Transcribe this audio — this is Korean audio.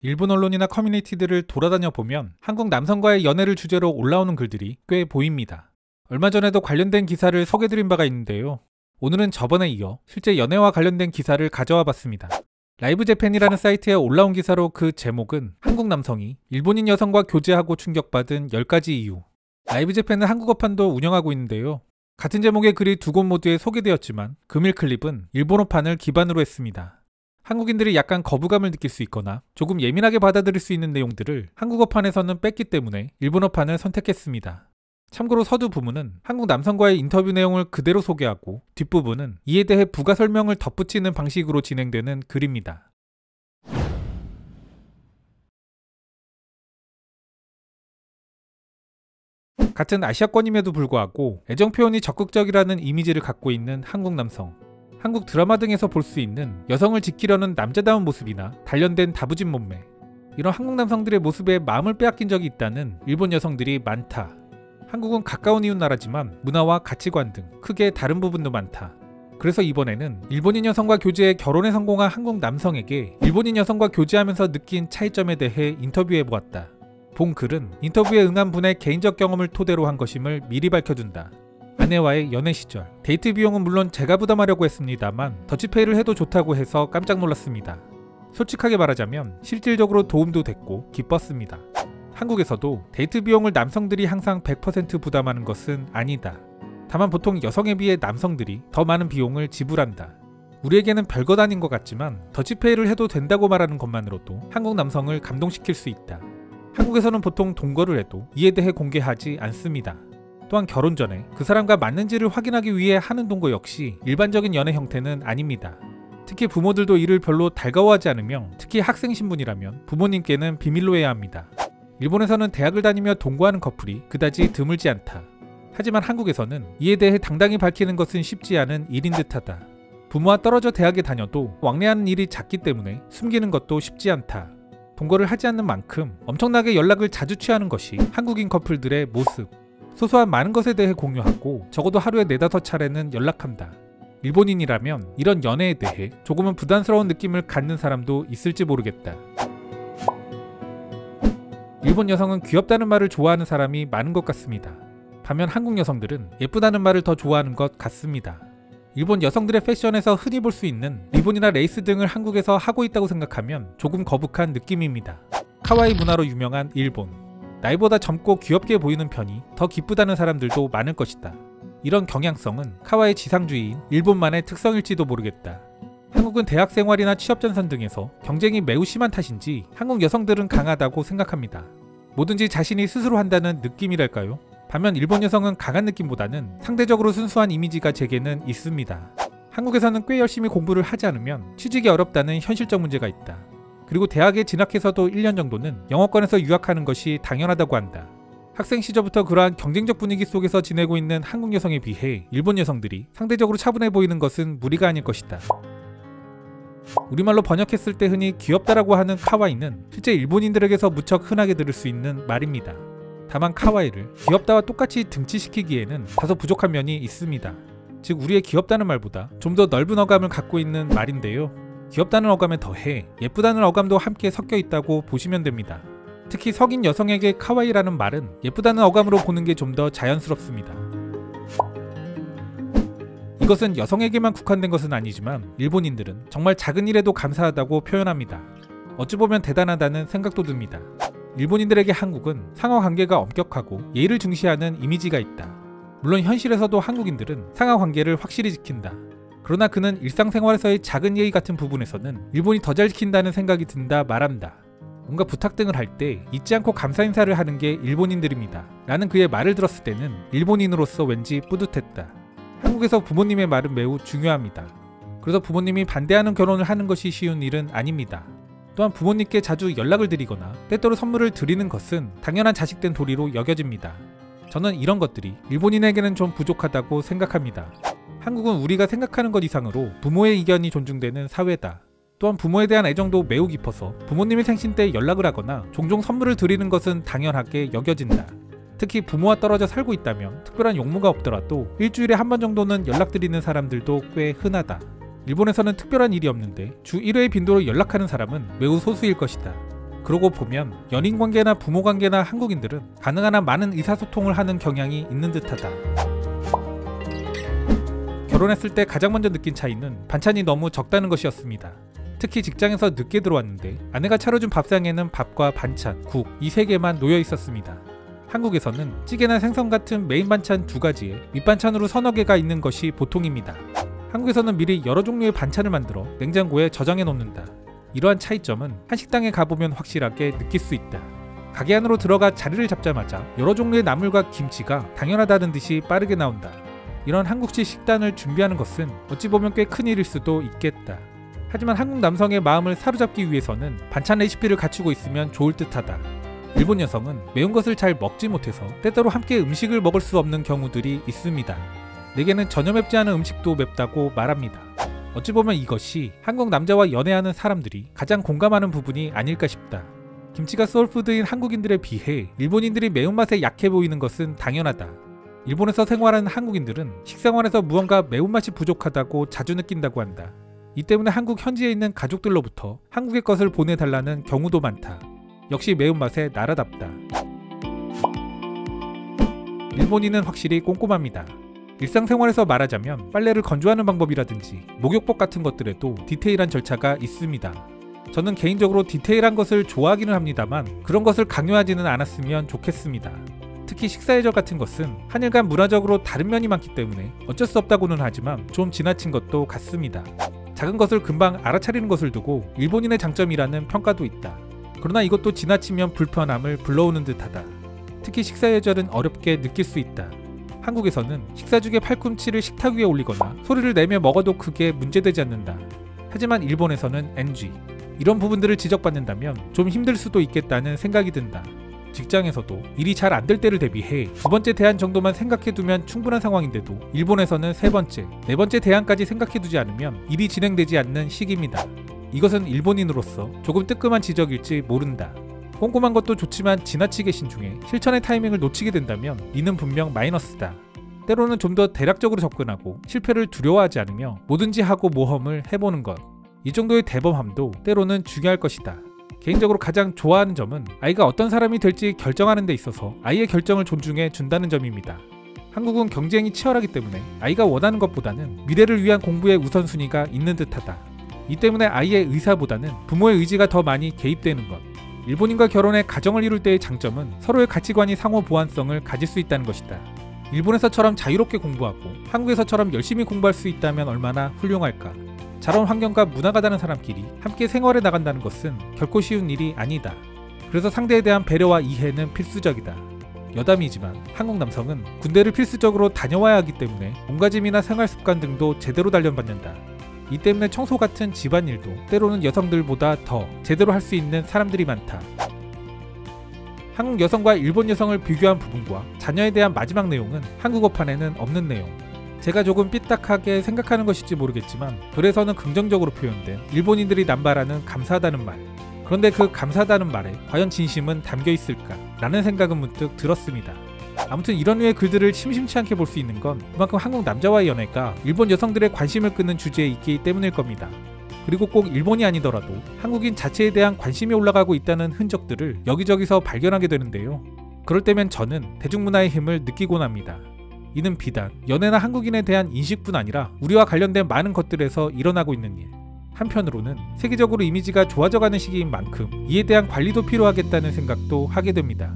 일본 언론이나 커뮤니티들을 돌아다녀 보면 한국 남성과의 연애를 주제로 올라오는 글들이 꽤 보입니다. 얼마 전에도 관련된 기사를 소개드린 바가 있는데요. 오늘은 저번에 이어 실제 연애와 관련된 기사를 가져와 봤습니다. 라이브재팬이라는 사이트에 올라온 기사로 그 제목은 한국 남성이 일본인 여성과 교제하고 충격받은 10가지 이유. 라이브재팬은 한국어판도 운영하고 있는데요. 같은 제목의 글이 두 곳 모두에 소개되었지만 금일 클립은 일본어판을 기반으로 했습니다. 한국인들이 약간 거부감을 느낄 수 있거나 조금 예민하게 받아들일 수 있는 내용들을 한국어판에서는 뺐기 때문에 일본어판을 선택했습니다. 참고로 서두 부문은 한국 남성과의 인터뷰 내용을 그대로 소개하고 뒷부분은 이에 대해 부가 설명을 덧붙이는 방식으로 진행되는 글입니다. 같은 아시아권임에도 불구하고 애정 표현이 적극적이라는 이미지를 갖고 있는 한국 남성. 한국 드라마 등에서 볼 수 있는 여성을 지키려는 남자다운 모습이나 단련된 다부진 몸매. 이런 한국 남성들의 모습에 마음을 빼앗긴 적이 있다는 일본 여성들이 많다. 한국은 가까운 이웃 나라지만 문화와 가치관 등 크게 다른 부분도 많다. 그래서 이번에는 일본인 여성과 교제해 결혼에 성공한 한국 남성에게 일본인 여성과 교제하면서 느낀 차이점에 대해 인터뷰해보았다. 본 글은 인터뷰에 응한 분의 개인적 경험을 토대로 한 것임을 미리 밝혀둔다. 아내와의 연애 시절, 데이트 비용은 물론 제가 부담하려고 했습니다만 더치페이를 해도 좋다고 해서 깜짝 놀랐습니다. 솔직하게 말하자면 실질적으로 도움도 됐고 기뻤습니다. 한국에서도 데이트 비용을 남성들이 항상 100% 부담하는 것은 아니다. 다만 보통 여성에 비해 남성들이 더 많은 비용을 지불한다. 우리에게는 별것 아닌 것 같지만 더치페이를 해도 된다고 말하는 것만으로도 한국 남성을 감동시킬 수 있다. 한국에서는 보통 동거를 해도 이에 대해 공개하지 않습니다. 또한 결혼 전에 그 사람과 맞는지를 확인하기 위해 하는 동거 역시 일반적인 연애 형태는 아닙니다. 특히 부모들도 이를 별로 달가워하지 않으며 특히 학생 신분이라면 부모님께는 비밀로 해야 합니다. 일본에서는 대학을 다니며 동거하는 커플이 그다지 드물지 않다. 하지만 한국에서는 이에 대해 당당히 밝히는 것은 쉽지 않은 일인 듯하다. 부모와 떨어져 대학에 다녀도 왕래하는 일이 잦기 때문에 숨기는 것도 쉽지 않다. 동거를 하지 않는 만큼 엄청나게 연락을 자주 취하는 것이 한국인 커플들의 모습. 소소한 많은 것에 대해 공유하고 적어도 하루에 4-5차례는 연락한다. 일본인이라면 이런 연애에 대해 조금은 부담스러운 느낌을 갖는 사람도 있을지 모르겠다. 일본 여성은 귀엽다는 말을 좋아하는 사람이 많은 것 같습니다. 반면 한국 여성들은 예쁘다는 말을 더 좋아하는 것 같습니다. 일본 여성들의 패션에서 흔히 볼 수 있는 리본이나 레이스 등을 한국에서 하고 있다고 생각하면 조금 거북한 느낌입니다. 카와이 문화로 유명한 일본. 나이보다 젊고 귀엽게 보이는 편이 더 기쁘다는 사람들도 많을 것이다. 이런 경향성은 카와이 지상주의인 일본만의 특성일지도 모르겠다. 한국은 대학 생활이나 취업 전선 등에서 경쟁이 매우 심한 탓인지 한국 여성들은 강하다고 생각합니다. 뭐든지 자신이 스스로 한다는 느낌이랄까요? 반면 일본 여성은 강한 느낌보다는 상대적으로 순수한 이미지가 제게는 있습니다. 한국에서는 꽤 열심히 공부를 하지 않으면 취직이 어렵다는 현실적 문제가 있다. 그리고 대학에 진학해서도 1년 정도는 영어권에서 유학하는 것이 당연하다고 한다. 학생 시절부터 그러한 경쟁적 분위기 속에서 지내고 있는 한국 여성에 비해 일본 여성들이 상대적으로 차분해 보이는 것은 무리가 아닐 것이다. 우리말로 번역했을 때 흔히 귀엽다라고 하는 카와이는 실제 일본인들에게서 무척 흔하게 들을 수 있는 말입니다. 다만 카와이를 귀엽다와 똑같이 등치시키기에는 다소 부족한 면이 있습니다. 즉 우리의 귀엽다는 말보다 좀 더 넓은 어감을 갖고 있는 말인데요. 귀엽다는 어감에 더해 예쁘다는 어감도 함께 섞여 있다고 보시면 됩니다. 특히 성인 여성에게 카와이라는 말은 예쁘다는 어감으로 보는 게 좀 더 자연스럽습니다. 이것은 여성에게만 국한된 것은 아니지만 일본인들은 정말 작은 일에도 감사하다고 표현합니다. 어찌 보면 대단하다는 생각도 듭니다. 일본인들에게 한국은 상하관계가 엄격하고 예의를 중시하는 이미지가 있다. 물론 현실에서도 한국인들은 상하관계를 확실히 지킨다. 그러나 그는 일상생활에서의 작은 예의 같은 부분에서는 일본이 더 잘 지킨다는 생각이 든다 말한다. 뭔가 부탁 등을 할 때 잊지 않고 감사 인사를 하는 게 일본인들입니다. 라는 그의 말을 들었을 때는 일본인으로서 왠지 뿌듯했다. 한국에서 부모님의 말은 매우 중요합니다. 그래서 부모님이 반대하는 결혼을 하는 것이 쉬운 일은 아닙니다. 또한 부모님께 자주 연락을 드리거나 때때로 선물을 드리는 것은 당연한 자식된 도리로 여겨집니다. 저는 이런 것들이 일본인에게는 좀 부족하다고 생각합니다. 한국은 우리가 생각하는 것 이상으로 부모의 의견이 존중되는 사회다. 또한 부모에 대한 애정도 매우 깊어서 부모님의 생신 때 연락을 하거나 종종 선물을 드리는 것은 당연하게 여겨진다. 특히 부모와 떨어져 살고 있다면 특별한 용무가 없더라도 일주일에 한 번 정도는 연락드리는 사람들도 꽤 흔하다. 일본에서는 특별한 일이 없는데 주 1회의 빈도로 연락하는 사람은 매우 소수일 것이다. 그러고 보면 연인관계나 부모관계나 한국인들은 가능한 한 많은 의사소통을 하는 경향이 있는 듯하다. 결혼했을 때 가장 먼저 느낀 차이는 반찬이 너무 적다는 것이었습니다. 특히 직장에서 늦게 들어왔는데 아내가 차려준 밥상에는 밥과 반찬, 국 이 세 개만 놓여 있었습니다. 한국에서는 찌개나 생선 같은 메인 반찬 2가지에 밑반찬으로 서너 개가 있는 것이 보통입니다. 한국에서는 미리 여러 종류의 반찬을 만들어 냉장고에 저장해 놓는다. 이러한 차이점은 한식당에 가보면 확실하게 느낄 수 있다. 가게 안으로 들어가 자리를 잡자마자 여러 종류의 나물과 김치가 당연하다는 듯이 빠르게 나온다. 이런 한국식 식단을 준비하는 것은 어찌 보면 꽤 큰일일 수도 있겠다. 하지만 한국 남성의 마음을 사로잡기 위해서는 반찬 레시피를 갖추고 있으면 좋을 듯하다. 일본 여성은 매운 것을 잘 먹지 못해서 때때로 함께 음식을 먹을 수 없는 경우들이 있습니다. 내게는 전혀 맵지 않은 음식도 맵다고 말합니다. 어찌 보면 이것이 한국 남자와 연애하는 사람들이 가장 공감하는 부분이 아닐까 싶다. 김치가 소울푸드인 한국인들에 비해 일본인들이 매운맛에 약해 보이는 것은 당연하다. 일본에서 생활하는 한국인들은 식생활에서 무언가 매운맛이 부족하다고 자주 느낀다고 한다. 이 때문에 한국 현지에 있는 가족들로부터 한국의 것을 보내달라는 경우도 많다. 역시 매운맛의 나라답다. 일본인은 확실히 꼼꼼합니다. 일상생활에서 말하자면 빨래를 건조하는 방법이라든지 목욕법 같은 것들에도 디테일한 절차가 있습니다. 저는 개인적으로 디테일한 것을 좋아하기는 합니다만 그런 것을 강요하지는 않았으면 좋겠습니다. 특히 식사예절 같은 것은 한일 간 문화적으로 다른 면이 많기 때문에 어쩔 수 없다고는 하지만 좀 지나친 것도 같습니다. 작은 것을 금방 알아차리는 것을 두고 일본인의 장점이라는 평가도 있다. 그러나 이것도 지나치면 불편함을 불러오는 듯하다. 특히 식사예절은 어렵게 느낄 수 있다. 한국에서는 식사 중에 팔꿈치를 식탁 위에 올리거나 소리를 내며 먹어도 크게 문제되지 않는다. 하지만 일본에서는 NG. 이런 부분들을 지적받는다면 좀 힘들 수도 있겠다는 생각이 든다. 직장에서도 일이 잘 안 될 때를 대비해 2번째 대안 정도만 생각해두면 충분한 상황인데도 일본에서는 3번째, 4번째 대안까지 생각해두지 않으면 일이 진행되지 않는 시기입니다. 이것은 일본인으로서 조금 뜨끔한 지적일지 모른다. 꼼꼼한 것도 좋지만 지나치게 신중해 실천의 타이밍을 놓치게 된다면 이는 분명 마이너스다. 때로는 좀 더 대략적으로 접근하고 실패를 두려워하지 않으며 뭐든지 하고 모험을 해보는 것. 이 정도의 대범함도 때로는 중요할 것이다. 개인적으로 가장 좋아하는 점은 아이가 어떤 사람이 될지 결정하는 데 있어서 아이의 결정을 존중해 준다는 점입니다. 한국은 경쟁이 치열하기 때문에 아이가 원하는 것보다는 미래를 위한 공부의 우선순위가 있는 듯하다. 이 때문에 아이의 의사보다는 부모의 의지가 더 많이 개입되는 것. 일본인과 결혼해 가정을 이룰 때의 장점은 서로의 가치관이 상호 보완성을 가질 수 있다는 것이다. 일본에서처럼 자유롭게 공부하고 한국에서처럼 열심히 공부할 수 있다면 얼마나 훌륭할까. 자라온 환경과 문화가 다른 사람끼리 함께 생활해 나간다는 것은 결코 쉬운 일이 아니다. 그래서 상대에 대한 배려와 이해는 필수적이다. 여담이지만 한국 남성은 군대를 필수적으로 다녀와야 하기 때문에 몸가짐이나 생활습관 등도 제대로 단련받는다. 이 때문에 청소 같은 집안일도 때로는 여성들보다 더 제대로 할 수 있는 사람들이 많다. 한국 여성과 일본 여성을 비교한 부분과 자녀에 대한 마지막 내용은 한국어판에는 없는 내용. 제가 조금 삐딱하게 생각하는 것일지 모르겠지만 글에서는 긍정적으로 표현된 일본인들이 남발하는 감사하다는 말. 그런데 그 감사하다는 말에 과연 진심은 담겨 있을까? 라는 생각은 문득 들었습니다. 아무튼 이런 류의 글들을 심심치 않게 볼 수 있는 건 그만큼 한국 남자와의 연애가 일본 여성들의 관심을 끄는 주제에 있기 때문일 겁니다. 그리고 꼭 일본이 아니더라도 한국인 자체에 대한 관심이 올라가고 있다는 흔적들을 여기저기서 발견하게 되는데요. 그럴 때면 저는 대중문화의 힘을 느끼곤 합니다. 이는 비단 연애나 한국인에 대한 인식뿐 아니라 우리와 관련된 많은 것들에서 일어나고 있는 일. 한편으로는 세계적으로 이미지가 좋아져가는 시기인 만큼 이에 대한 관리도 필요하겠다는 생각도 하게 됩니다.